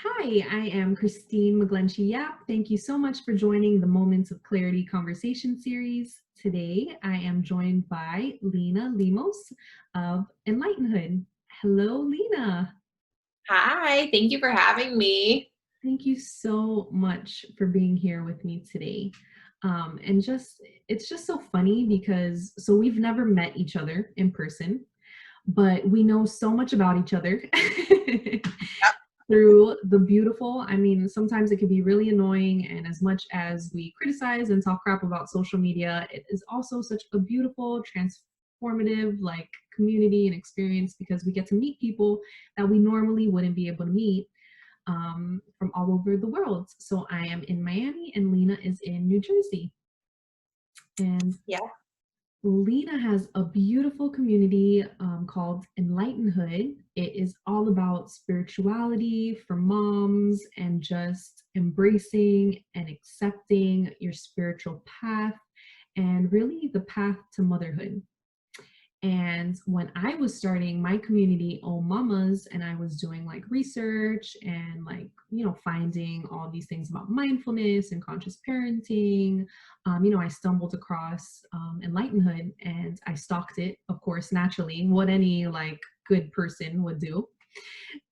Hi, I am Kristine McGlinchey-Yap. Thank you so much for joining the Moments of Clarity conversation series. Today, I am joined by Leena Lemos of Enlightenhood. Hello, Leena. Hi, thank you for having me. Thank you so much for being here with me today. It's just so funny because we've never met each other in person, but we know so much about each other through the beautiful. I mean, sometimes it can be really annoying, and as much as we criticize and talk crap about social media, it is also such a beautiful, transformative like community and experience because we get to meet people that we normally wouldn't be able to meet from all over the world. So I am in Miami and Leena is in New Jersey. And Yeah. Leena has a beautiful community called Enlightenhood. It is all about spirituality for moms and just embracing and accepting your spiritual path and really the path to motherhood. And when I was starting my community, Mommas, and I was doing like research and like, finding all these things about mindfulness and conscious parenting, I stumbled across Enlightenhood and I stalked it, of course, naturally, what any like good person would do.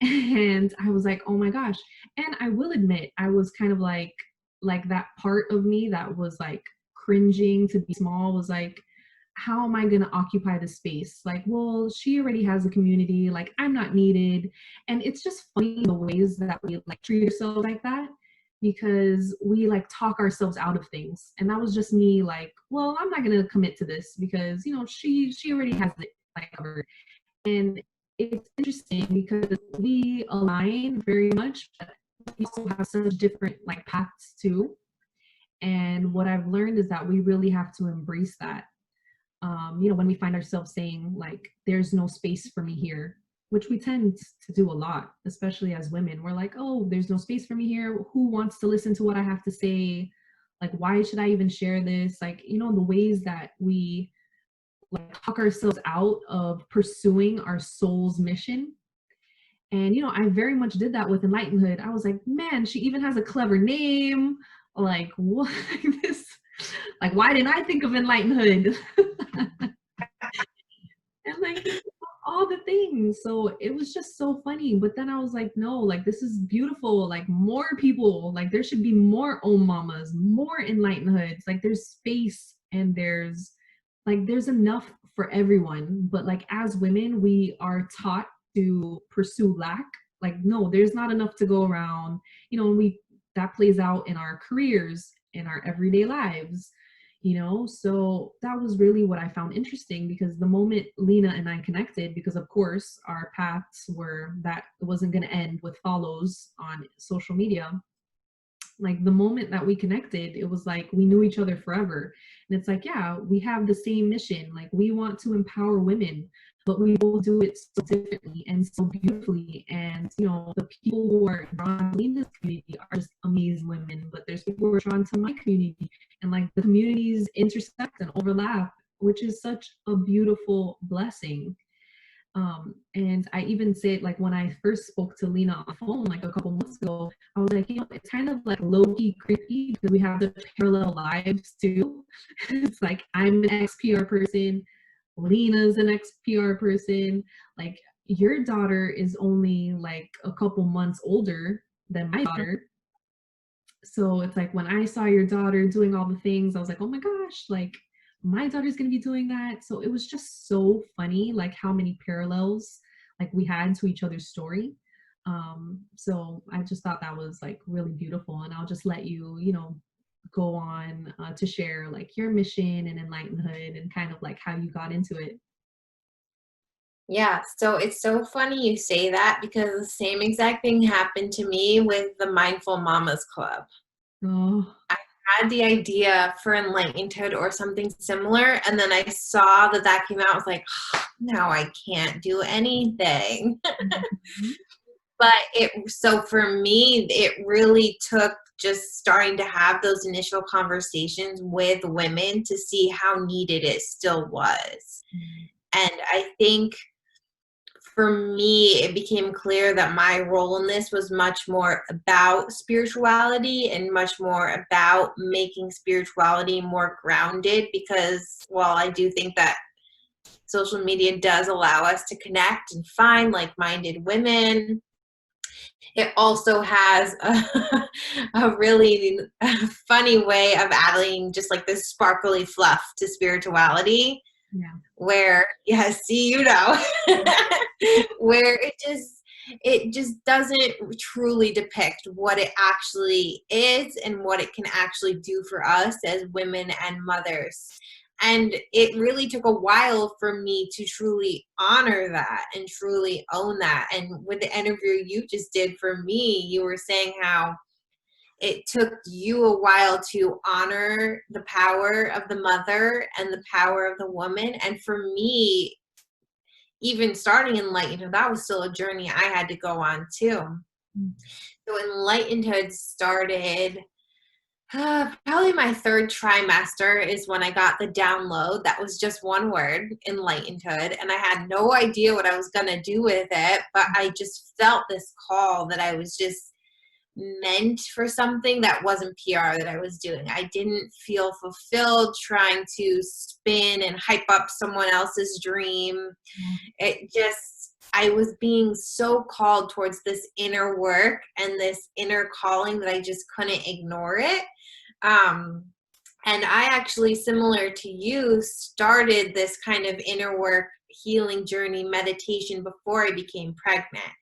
And I was like, oh my gosh. And I will admit, I was kind of like that part of me that was like cringing to be small was like, how am I going to occupy the space? Like, well, she already has a community, like I'm not needed. And it's just funny the ways that we like treat ourselves like that because we like talk ourselves out of things. And that was just me like, well, I'm not going to commit to this because, she already has it like covered. And it's interesting because we align very much, but we also have such different like paths too. And what I've learned is that we really have to embrace that. When we find ourselves saying like, there's no space for me here, which we tend to do a lot, especially as women. We're like, oh, there's no space for me here. Who wants to listen to what I have to say? Like, why should I even share this? Like, the ways that we like talk ourselves out of pursuing our soul's mission. And I very much did that with Enlightenhood. I was like, man, she even has a clever name. Like, what? This, like, why didn't I think of Enlightenhood? And like all the things. So it was just so funny. But then I was like, no, like this is beautiful. Like more people, like there should be more Mommas, more Enlightenhoods. Like there's space and there's enough for everyone. But like as women, we are taught to pursue lack. Like, no, there's not enough to go around. We that plays out in our careers, in our everyday lives. So that was really what I found interesting because the moment Leena and I connected, because of course our paths were that it wasn't going to end with follows on social media, like the moment that we connected, it was like we knew each other forever. And it's like, yeah, we have the same mission. Like we want to empower women, but we will do it so differently and so beautifully. And the people who are drawn to this community are just amazing women, but there's people who are drawn to my community, and like the communities intersect and overlap, which is such a beautiful blessing. And I even said, like, when I first spoke to Leena on the phone, like a couple months ago, I was like, it's kind of like low-key creepy because we have the parallel lives too. It's like, I'm an ex-PR person, Leena's an ex-PR person. Like, your daughter is only like a couple months older than my daughter. So it's like when I saw your daughter doing all the things, I was like, oh my gosh, like my daughter's gonna be doing that. So it was just so funny, like how many parallels like we had to each other's story. So I just thought that was like really beautiful, and I'll just let you, go on to share like your mission and Enlightenhood and kind of like how you got into it. Yeah, so it's so funny you say that because the same exact thing happened to me with the Mindful Mamas Club. Oh, I had the idea for Enlightenhood or something similar, and then I saw that that came out. I was like, now I can't do anything. mhm. But so for me, it really took just starting to have those initial conversations with women to see how needed it still was. And I think for me, it became clear that my role in this was much more about spirituality and much more about making spirituality more grounded, because while I do think that social media does allow us to connect and find like-minded women, it also has a really funny way of adding just like this sparkly fluff to spirituality. Yeah. Where, yes, see, where it just doesn't truly depict what it actually is and what it can actually do for us as women and mothers. And it really took a while for me to truly honor that and truly own that. And with the interview you just did for me, you were saying how it took you a while to honor the power of the mother and the power of the woman. And for me, even starting Enlightenhood, that was still a journey I had to go on too. Mm. So Enlightenhood started probably my third trimester is when I got the download. That was just one word, Enlightenhood. And I had no idea what I was going to do with it, but I just felt this call that I was just meant for something that wasn't PR that I was doing. I didn't feel fulfilled trying to spin and hype up someone else's dream. It just, I was being so called towards this inner work and this inner calling that I just couldn't ignore it. And I actually, similar to you, started this kind of inner work healing journey meditation before I became pregnant.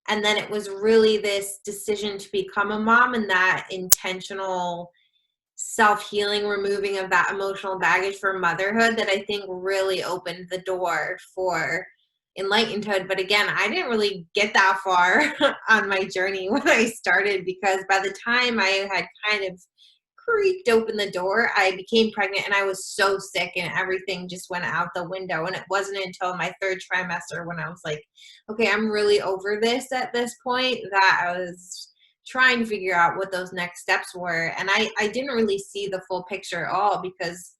And then it was really this decision to become a mom and that intentional self-healing, removing of that emotional baggage for motherhood that I think really opened the door for Enlightenhood. But again, I didn't really get that far on my journey when I started, because by the time I had kind of creaked open the door, I became pregnant and I was so sick and everything just went out the window. And it wasn't until my third trimester when I was like, okay, I'm really over this at this point, that I was trying to figure out what those next steps were. And I didn't really see the full picture at all, because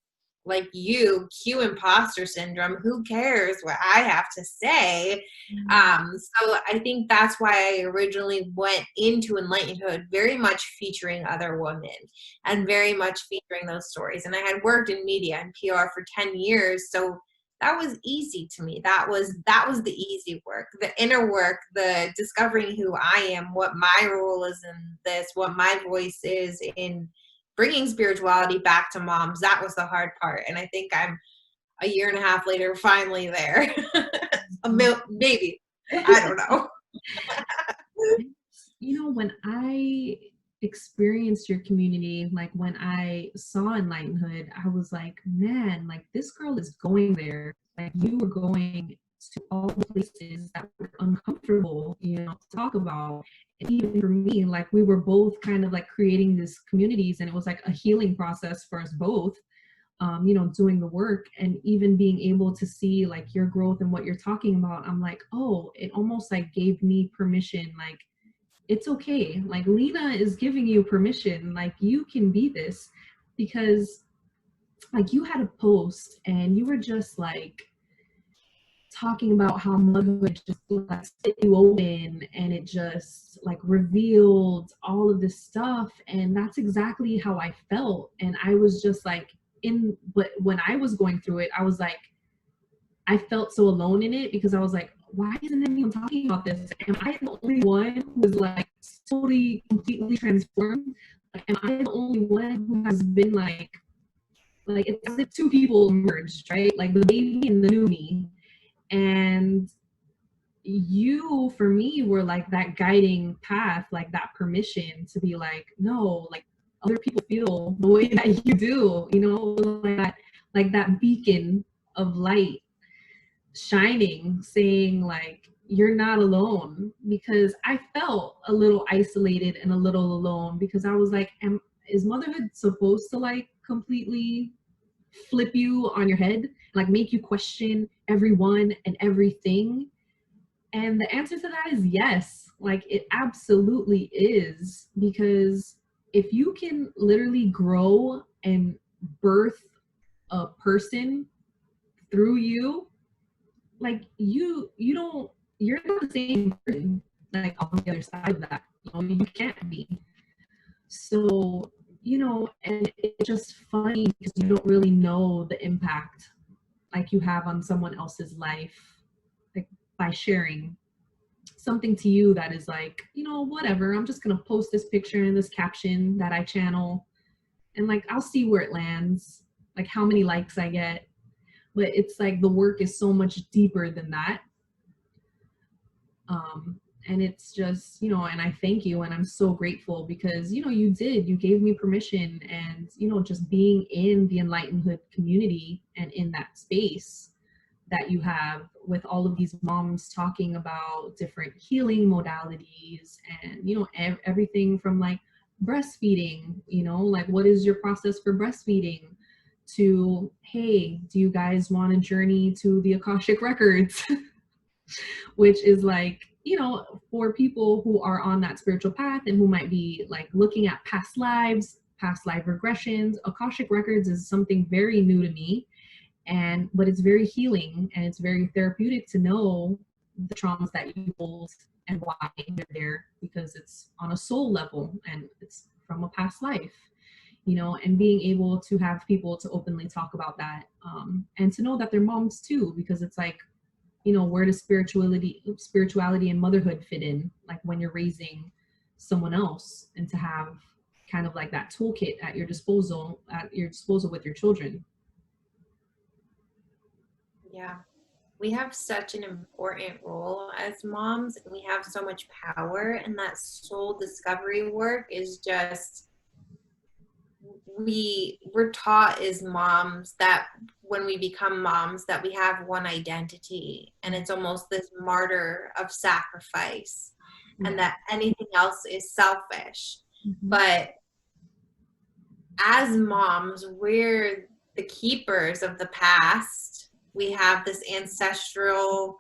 like you, cue imposter syndrome, who cares what I have to say? So I think that's why I originally went into Enlightenhood very much featuring other women and very much featuring those stories. And I had worked in media and PR for 10 years. So that was easy to me. That was the easy work, the inner work, the discovering who I am, what my role is in this, what my voice is in bringing spirituality back to moms. That was the hard part. And I think I'm a year and a half later, finally there. Maybe. I don't know. You know, when I experienced your community, like when I saw Enlightenhood, I was like, man, like this girl is going there. Like you were going to all the places that were uncomfortable, you know, to talk about. And even for me, like we were both kind of like creating these communities, and it was like a healing process for us both. You know, doing the work and even being able to see like your growth and what you're talking about. I'm like, oh, it almost like gave me permission, like it's okay, like Leena is giving you permission, like you can be this. Because like you had a post and you were just like talking about how motherhood just like split you open, and it just like revealed all of this stuff. And that's exactly how I felt. And I was just like but when I was going through it, I was like, I felt so alone in it, because I was like, why isn't anyone talking about this? Am I the only one who was like totally, completely transformed? Like, am I the only one who has been like it's as if two people merged, right? Like the baby and the new me. And you, for me, were like that guiding path, like that permission to be like, no, like other people feel the way that you do, you know, like that beacon of light shining, saying like you're not alone. Because I felt a little isolated and a little alone, because I was like, is motherhood supposed to like completely flip you on your head, like make you question everyone and everything? And the answer to that is yes. Like it absolutely is. Because if you can literally grow and birth a person through you, like you don't you're not the same person like on the other side of that. You can't be. So, and it's just funny because you don't really know the impact like you have on someone else's life, like by sharing something to you that is like, whatever, I'm just gonna post this picture and this caption that I channel, and like I'll see where it lands, like how many likes I get. But it's like the work is so much deeper than that. And it's just, and I thank you and I'm so grateful because, you gave me permission, and, just being in the Enlightenhood community and in that space that you have with all of these moms talking about different healing modalities and, everything from like breastfeeding, like what is your process for breastfeeding, to, hey, do you guys want to journey to the Akashic Records? Which is like, for people who are on that spiritual path and who might be like looking at past lives, past life regressions. Akashic Records is something very new to me, but it's very healing and it's very therapeutic to know the traumas that you hold and why they're there, because it's on a soul level and it's from a past life, and being able to have people to openly talk about that, and to know that they're moms too, because it's like, where does spirituality and motherhood fit in, like when you're raising someone else, and to have kind of like that toolkit at your disposal with your children. Yeah. We have such an important role as moms, and we have so much power, and that soul discovery work is just, we're taught as moms that when we become moms that we have one identity, and it's almost this martyr of sacrifice, and that anything else is selfish. But as moms, we're the keepers of the past. We have this ancestral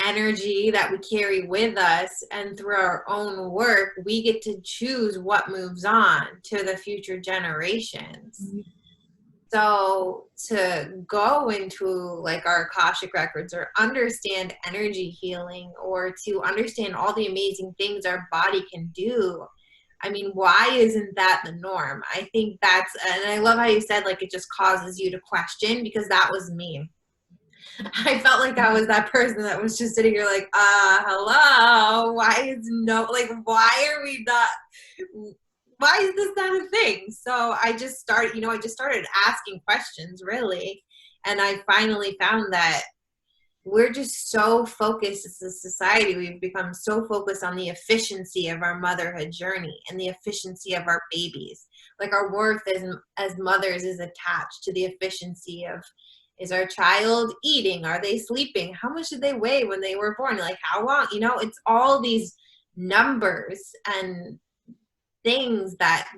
energy that we carry with us, and through our own work we get to choose what moves on to the future generations. So to go into like our Akashic Records, or understand energy healing, or to understand all the amazing things our body can do, I mean, why isn't that the norm? I think that's, and I love how you said like it just causes you to question, because that was me. I felt like I was that person that was just sitting here like, hello, why is why are we not, why is this not a thing? So I just started asking questions, really. And I finally found that we're just so focused as a society. We've become so focused on the efficiency of our motherhood journey and the efficiency of our babies. Like our worth as mothers is attached to the efficiency of, is our child eating? Are they sleeping? How much did they weigh when they were born? Like how long? It's all these numbers and things that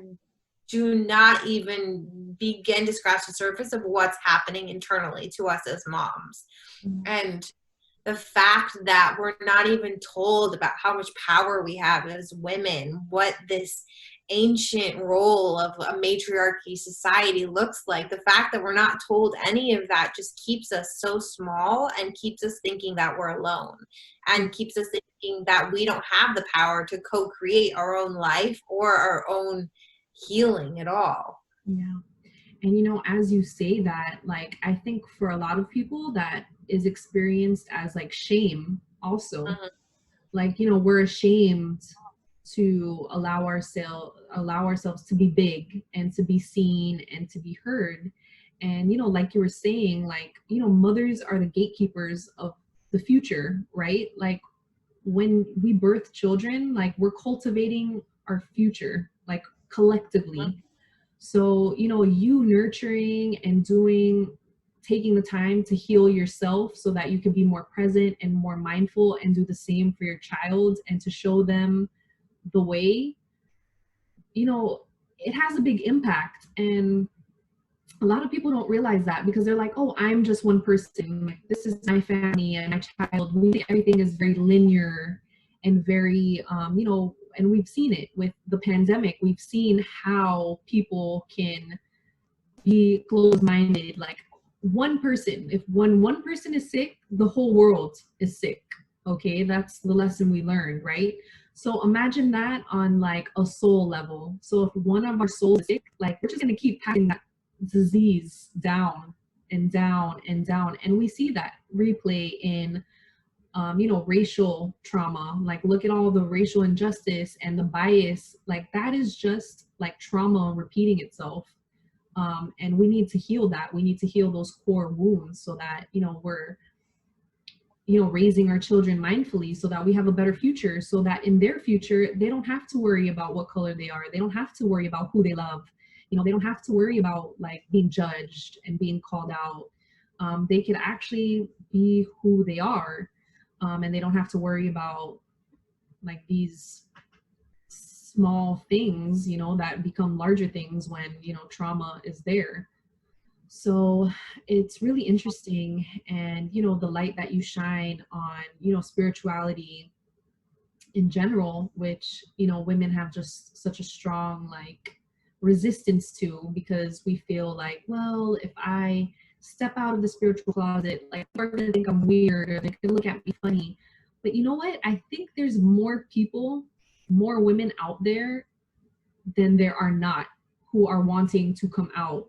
do not even begin to scratch the surface of what's happening internally to us as moms. And the fact that we're not even told about how much power we have as women, what this ancient role of a matriarchy society looks like, the fact that we're not told any of that just keeps us so small, and keeps us thinking that we're alone, and keeps us thinking that we don't have the power to co-create our own life or our own healing at all. Yeah. And as you say that, like I think for a lot of people that is experienced as like shame also. Like, we're ashamed to allow ourselves to be big and to be seen and to be heard. And like you were saying, like, mothers are the gatekeepers of the future, right? Like when we birth children, like we're cultivating our future, like collectively. So, you nurturing and taking the time to heal yourself so that you can be more present and more mindful, and do the same for your child, and to show them the way, it has a big impact. And a lot of people don't realize that, because they're like, oh, I'm just one person. Like, this is my family and my child. We think everything is very linear and very, and we've seen it with the pandemic. We've seen how people can be closed-minded. Like one person, if one person is sick, the whole world is sick. Okay, that's the lesson we learned, right? So imagine that on like a soul level. So if one of our souls is sick, like we're just gonna keep passing that disease down and down and down. And we see that replay in racial trauma. Like look at all the racial injustice and the bias. Like that is just like trauma repeating itself. And we need to heal that. We need to heal those core wounds so that, we're raising our children mindfully so that we have a better future, so that in their future they don't have to worry about what color they are, they don't have to worry about who they love, they don't have to worry about like being judged and being called out. They could actually be who they are, and they don't have to worry about like these small things that become larger things when trauma is there. So it's really interesting. And, the light that you shine on, spirituality in general, which, women have just such a strong, like, resistance to, because we feel like, well, if I step out of the spiritual closet, like, people are going to think I'm weird or they could look at me funny. But you know what? I think there's more people, more women out there than there are not, who are wanting to come out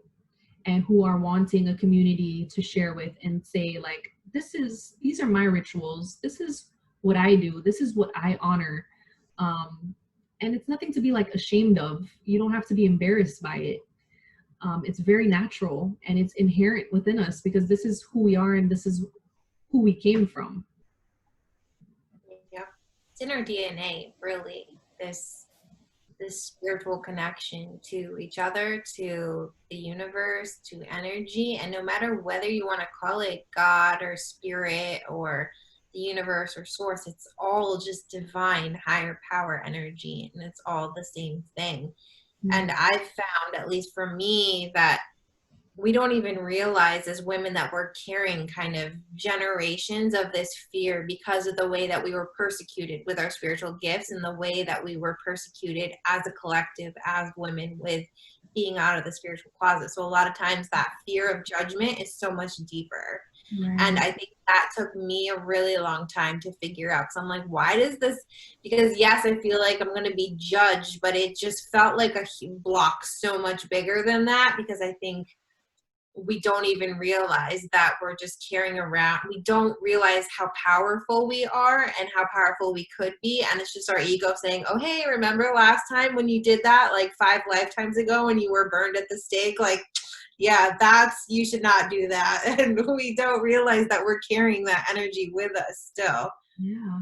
and who are wanting a community to share with and say like, these are my rituals, this is what I do, this is what I honor. And it's nothing to be like ashamed of. You don't have to be embarrassed by it. It's very natural and it's inherent within us because this is who we are and this is who we came from. Yeah, it's in our DNA, really. This spiritual connection to each other, to the universe, to energy. And no matter whether you want to call it God or spirit or the universe or source, it's all just divine, higher power energy. And it's all the same thing. Yeah. And I've found, at least for me, that we don't even realize as women that we're carrying kind of generations of this fear because of the way that we were persecuted with our spiritual gifts and the way that we were persecuted as a collective, as women, with being out of the spiritual closet. So a lot of times that fear of judgment is so much deeper. And Right. I think that took me a really long time to figure out. So I'm like, why does this? Because yes, I feel like I'm going to be judged, but it just felt like a block so much bigger than that, because I think we don't even realize that we're just carrying around. We don't realize how powerful we are and how powerful we could be. And it's just our ego saying, oh, hey, remember last time when you did that like 5 lifetimes ago when you were burned at the stake? Like, yeah, you should not do that. And we don't realize that we're carrying that energy with us still. Yeah.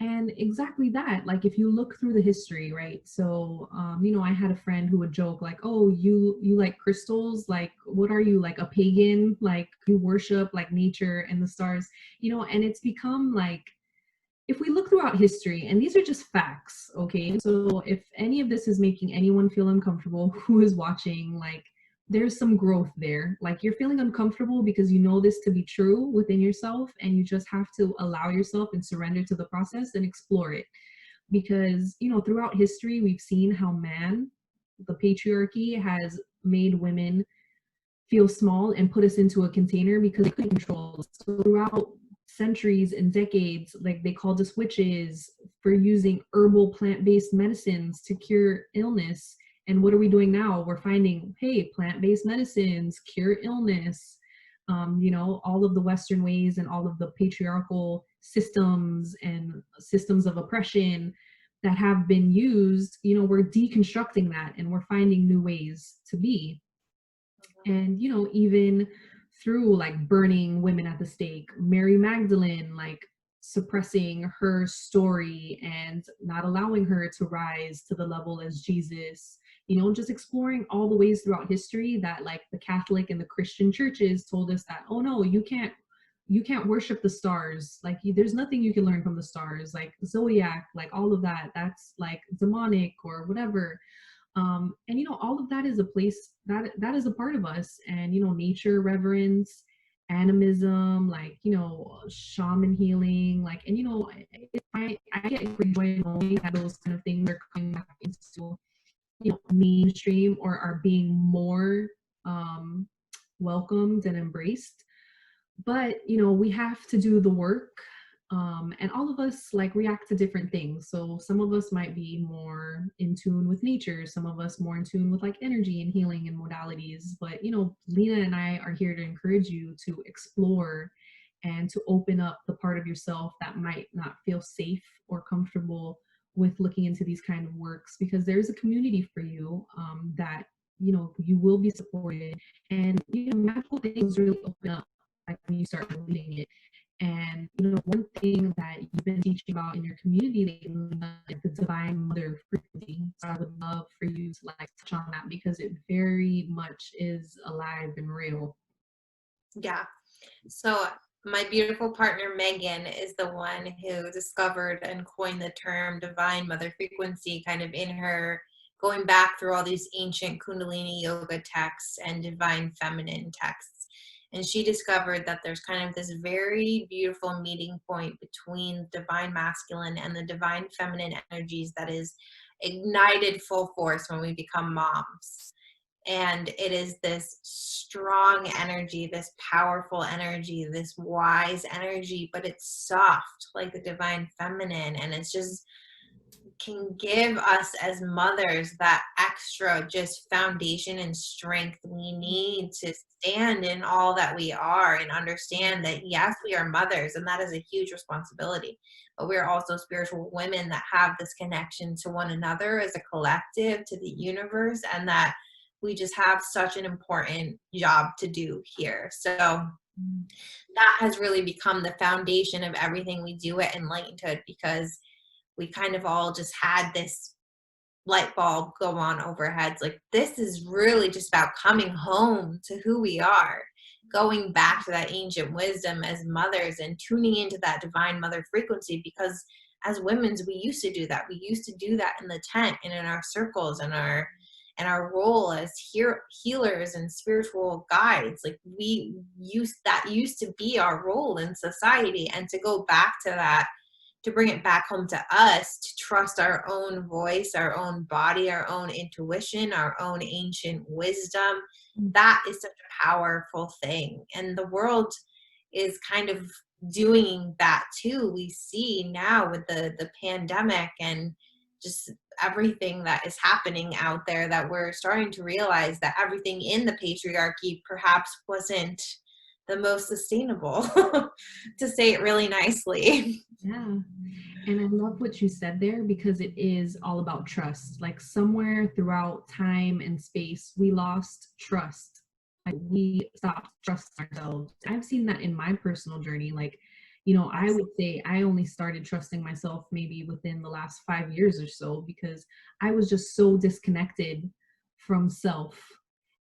And exactly that, like if you look through the history, right? So, I had a friend who would joke like, oh, you like crystals? Like, what are you, like a pagan? Like you worship like nature and the stars, and it's become like, if we look throughout history, and these are just facts, okay? So if any of this is making anyone feel uncomfortable who is watching, like there's some growth there. Like you're feeling uncomfortable because you know this to be true within yourself, and you just have to allow yourself and surrender to the process and explore it. Because, throughout history, we've seen how the patriarchy has made women feel small and put us into a container because they couldn't control us. So throughout centuries and decades, like they called us witches for using herbal plant-based medicines to cure illness. And what are we doing now? We're finding, hey, plant-based medicines cure illness. All of the Western ways and all of the patriarchal systems and systems of oppression that have been used, we're deconstructing that and we're finding new ways to be. And even through like burning women at the stake, Mary Magdalene, like suppressing her story and not allowing her to rise to the level as Jesus, just exploring all the ways throughout history that like the Catholic and the Christian churches told us that, oh no, you can't worship the stars, like there's nothing you can learn from the stars, like zodiac, like all of that, that's like demonic or whatever. And all of that is a place that is a part of us. And nature reverence, animism, like shaman healing, like, and I get great joy knowing that those kind of things are coming back into mainstream or are being more welcomed and embraced. But we have to do the work. And all of us like react to different things. So some of us might be more in tune with nature, some of us more in tune with like energy and healing and modalities. But Leena and I are here to encourage you to explore and to open up the part of yourself that might not feel safe or comfortable with looking into these kind of works, because there's a community for you, that you will be supported, and magical things really open up like when you start believing it. And one thing that you've been teaching about in your community lately, like the divine mother frequency. So I would love for you to like touch on that, because it very much is alive and real. Yeah. So my beautiful partner Megan is the one who discovered and coined the term divine mother frequency, kind of in her going back through all these ancient Kundalini yoga texts and divine feminine texts. And she discovered that there's kind of this very beautiful meeting point between divine masculine and the divine feminine energies that is ignited full force when we become moms. And it is this strong energy, this powerful energy, this wise energy, but it's soft like the divine feminine. And it's just can give us as mothers that extra just foundation and strength we need to stand in all that we are and understand that yes, we are mothers, and that is a huge responsibility, but we're also spiritual women that have this connection to one another as a collective, to the universe, and that we just have such an important job to do here. So that has really become the foundation of everything we do at Enlightenhood, because we kind of all just had this light bulb go on overheads. Like, this is really just about coming home to who we are, going back to that ancient wisdom as mothers and tuning into that divine mother frequency. Because as women, we used to do that. We used to do that in the tent and in our circles and our role as healers and spiritual guides. Like, used to be our role in society, and to go back to that, to bring it back home to us, to trust our own voice, our own body, our own intuition, our own ancient wisdom. That is such a powerful thing. And the world is kind of doing that too. We see now with the pandemic and just everything that is happening out there, that we're starting to realize that everything in the patriarchy perhaps wasn't the most sustainable, to say it really nicely. Yeah. And I love what you said there, because it is all about trust. Like, somewhere throughout time and space, we lost trust. Like, we stopped trusting ourselves. I've seen that in my personal journey. Like, I would say I only started trusting myself maybe within the last 5 years or so, because I was just so disconnected from self.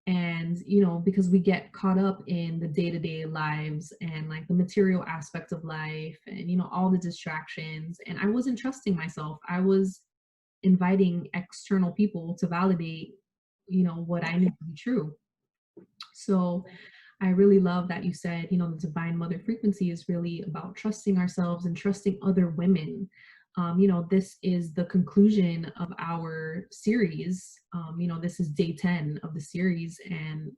And because we get caught up in the day-to-day lives and like the material aspect of life, and all the distractions, and I wasn't trusting myself. I was inviting external people to validate what I knew to be true. So I really love that you said, the divine mother frequency is really about trusting ourselves and trusting other women. This is the conclusion of our series. This is day 10 of the series, and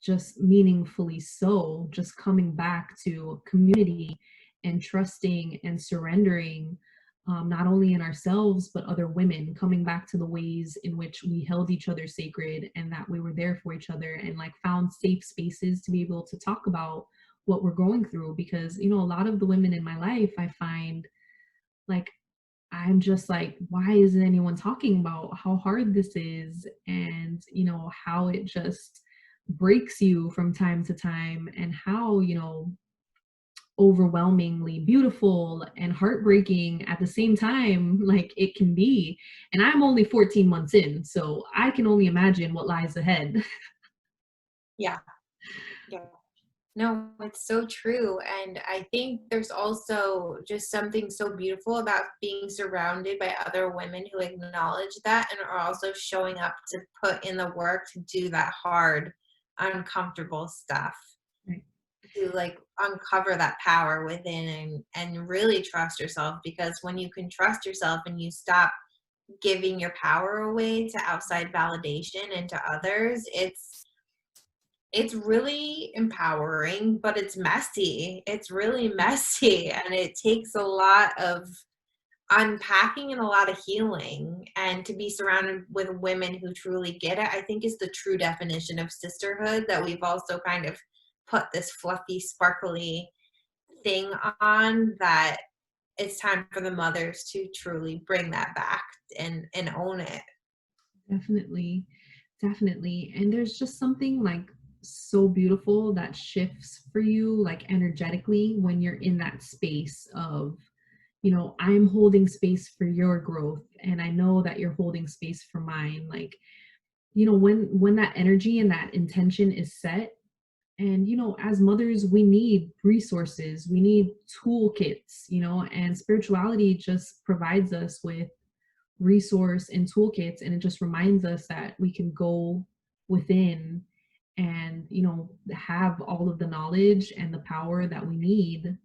just meaningfully so, just coming back to community and trusting and surrendering, not only in ourselves, but other women, coming back to the ways in which we held each other sacred, and that we were there for each other, and like found safe spaces to be able to talk about what we're going through. Because, a lot of the women in my life, I find like, I'm just like, why isn't anyone talking about how hard this is, and how it just breaks you from time to time, and how overwhelmingly beautiful and heartbreaking at the same time like it can be. And I'm only 14 months in, so I can only imagine what lies ahead. Yeah. Yeah. No, it's so true. And I think there's also just something so beautiful about being surrounded by other women who acknowledge that and are also showing up to put in the work to do that hard, uncomfortable stuff, Right. to like uncover that power within, and really trust yourself. Because when you can trust yourself and you stop giving your power away to outside validation and to others, it's really empowering, but it's messy. It's really messy, and it takes a lot of unpacking and a lot of healing. And to be surrounded with women who truly get it, I think is the true definition of sisterhood, that we've also kind of put this fluffy, sparkly thing on, that it's time for the mothers to truly bring that back and own it. Definitely, definitely. And there's just something like so beautiful that shifts for you, like energetically, when you're in that space of, I'm holding space for your growth, and I know that you're holding space for mine. Like, when that energy and that intention is set, and as mothers, we need resources, we need toolkits, and spirituality just provides us with resource and toolkits, and it just reminds us that we can go within and have all of the knowledge and the power that we need,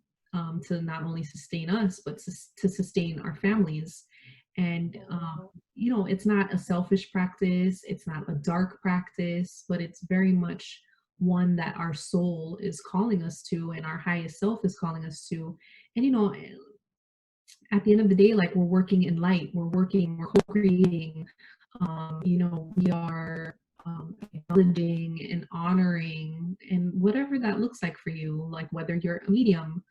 to not only sustain us but to sustain our families. And it's not a selfish practice, it's not a dark practice, but it's very much one that our soul is calling us to, and our highest self is calling us to. And at the end of the day, like, we're working in light, we're co-creating. We are acknowledging and honoring, and whatever that looks like for you, like whether you're a medium,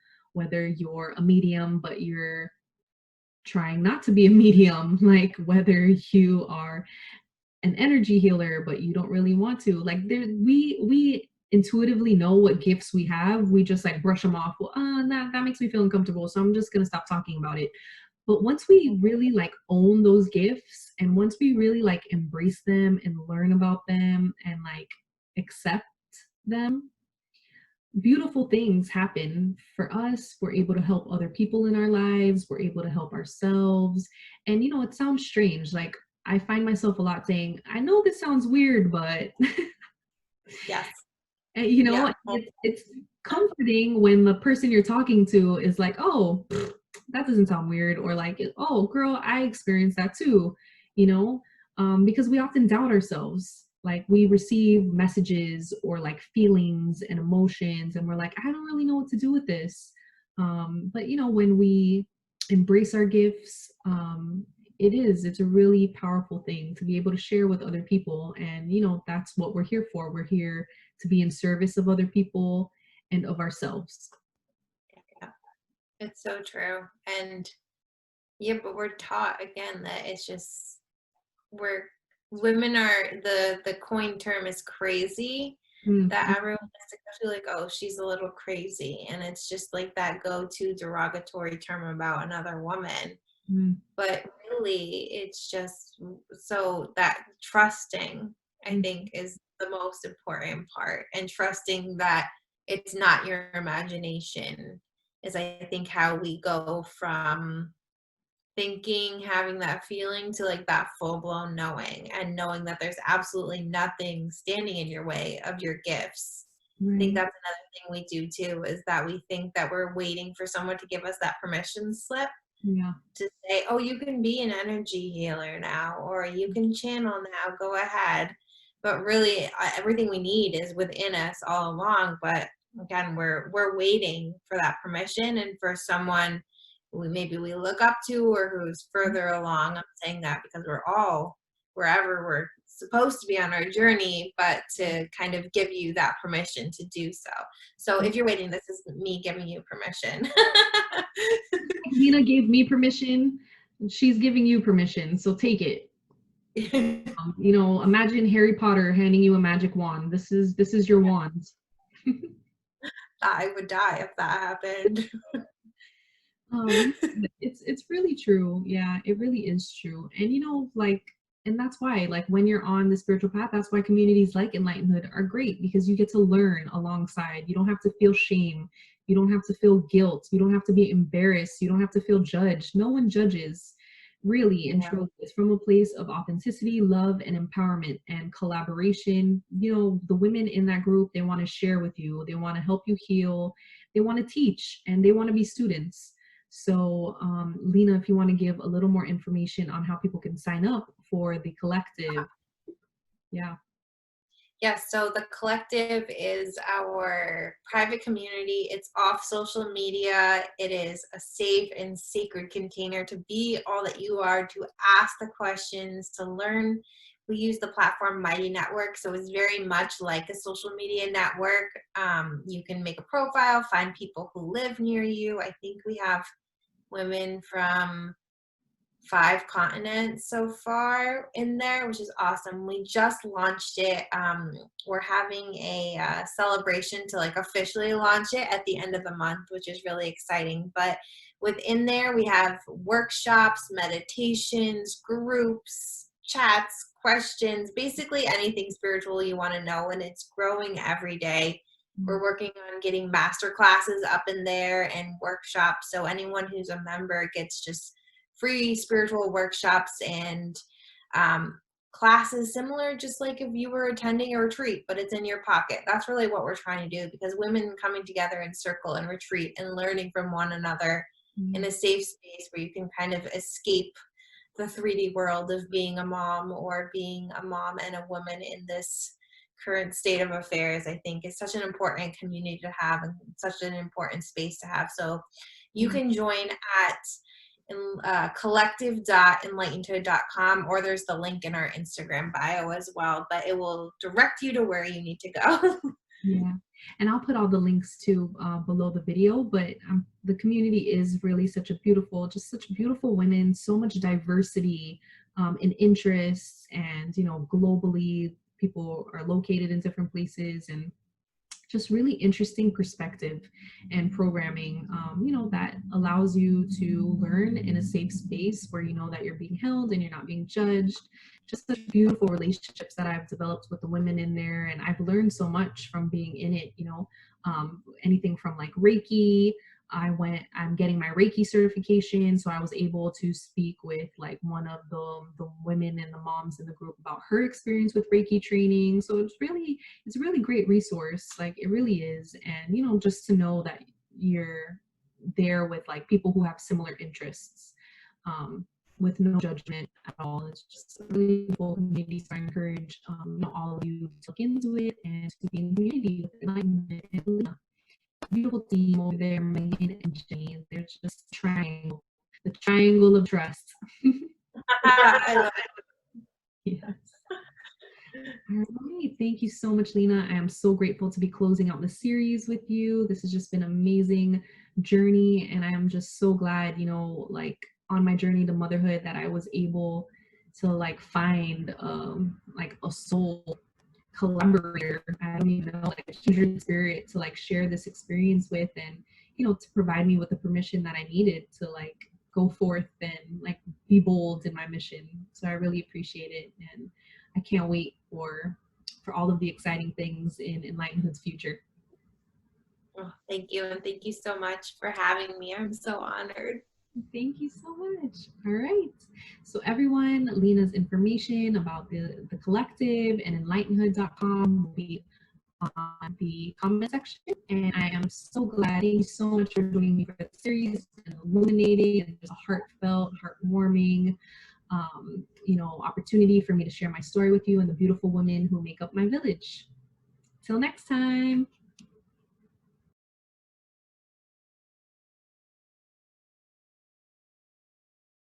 but you're trying not to be a medium, like whether you are an energy healer but you don't really want to, like, we intuitively know what gifts we have, we just like brush them off. Well, that makes me feel uncomfortable, so I'm just gonna stop talking about it. But once we really like own those gifts, and once we really like embrace them and learn about them and like accept them, beautiful things happen for us. We're able to help other people in our lives, we're able to help ourselves. And it sounds strange, like, I find myself a lot saying, I know this sounds weird, but Yes. and, Yeah. it's comforting when the person you're talking to is like, oh, that doesn't sound weird, or like, oh, girl, I experienced that too, because we often doubt ourselves. Like, we receive messages or like feelings and emotions, and we're like, I don't really know what to do with this. But when we embrace our gifts, it's a really powerful thing to be able to share with other people. And that's what we're here for. We're here to be in service of other people and of ourselves. Yeah. It's so true. And yeah, but we're taught again that it's just, we're women are, the coin term is crazy, Mm, that everyone has to feel like, oh, she's a little crazy, and it's just like that go-to derogatory term about another woman. mm, But really, it's just, so that trusting, I mm, think, is the most important part, and trusting that it's not your imagination is, I think, how we go from thinking, having that feeling, to like that full-blown knowing, and knowing that there's absolutely nothing standing in your way of your gifts. I think right. that's another thing we do too, is that we think that we're waiting for someone to give us that permission slip Yeah. to say, oh, you can be an energy healer now, or you can channel now, go ahead. But really, everything we need is within us all along. But again, we're waiting for that permission, and for someone maybe we look up to, or who's further along. I'm saying that because we're all wherever we're supposed to be on our journey, but to kind of give you that permission to do so. So if you're waiting, this is me giving you permission. Leena gave me permission. She's giving you permission, so take it. Imagine Harry Potter handing you a magic wand. This is your wand. I would die if that happened. It's really true. Yeah, it really is true. And like, and that's why, like, when you're on the spiritual path, that's why communities like Enlightenhood are great, because you get to learn alongside. You don't have to feel shame. You don't have to feel guilt. You don't have to be embarrassed. You don't have to feel judged. No one judges, really and Yeah. truly. It's from a place of authenticity, love, and empowerment and collaboration. The women in that group, they want to share with you. They want to help you heal. They want to teach, and they want to be students. So, Leena, if you want to give a little more information on how people can sign up for the collective. Yeah. Yes, so the collective is our private community. It's off social media. It is a safe and sacred container to be all that you are, to ask the questions, to learn. We use the platform Mighty Network, so it's very much like a social media network. You can make a profile, find people who live near you. I think we have women from 5 continents so far in there, which is awesome. We just launched it. We're having a celebration to like officially launch it at the end of the month, which is really exciting. But within there, we have workshops, meditations, groups, chats, questions, basically anything spiritual you want to know, and it's growing every day. We're working on getting master classes up in there and workshops, so anyone who's a member gets just free spiritual workshops and classes similar, just like if you were attending a retreat, but it's in your pocket. That's really what we're trying to do, because women coming together in circle and retreat and learning from one another in a safe space where you can kind of escape the 3D world of being a mom, or being a mom and a woman in this current state of affairs, I think is such an important community to have, and such an important space to have. So you can join at collective.enlightenhood.com, or there's the link in our Instagram bio as well, but it will direct you to where you need to go. Yeah, and I'll put all the links to below the video, but the community is really such a beautiful, just such beautiful women, so much diversity in interests, and, you know, globally, people are located in different places, and just really interesting perspective and programming, you know, that allows you to learn in a safe space where you know that you're being held and you're not being judged. Just such beautiful relationships that I've developed with the women in there, and I've learned so much from being in it, you know, anything from like Reiki. I'm getting my Reiki certification, so I was able to speak with like one of the women and the moms in the group about her experience with Reiki training. So it's a really great resource, like it really is. And, you know, just to know that you're there with like people who have similar interests, with no judgment at all. It's just a really cool community. So I encourage, you know, all of you to look into it and to be in community with Enlightenment and Leena. Beautiful team over there, Megan and Jenny. They're just the triangle of trust. I love Yes. All right. Thank you so much, Leena. I am so grateful to be closing out the series with you. This has just been an amazing journey, and I am just so glad, you know, like on my journey to motherhood, that I was able to like find like a soul collaborator. I don't even know, like a kindred spirit to like share this experience with, and, you know, to provide me with the permission that I needed to like go forth and like be bold in my mission. So I really appreciate it, and I can't wait for all of the exciting things in Enlightenhood's future. Oh, thank you, and thank you so much for having me. I'm so honored. Thank you so much. All right. So everyone, Leena's information about the collective and enlightenhood.com will be on the comment section. And I am so glad. Thank you so much for joining me for the series, and illuminating, and just a heartfelt, heartwarming, you know, opportunity for me to share my story with you and the beautiful women who make up my village. Till next time.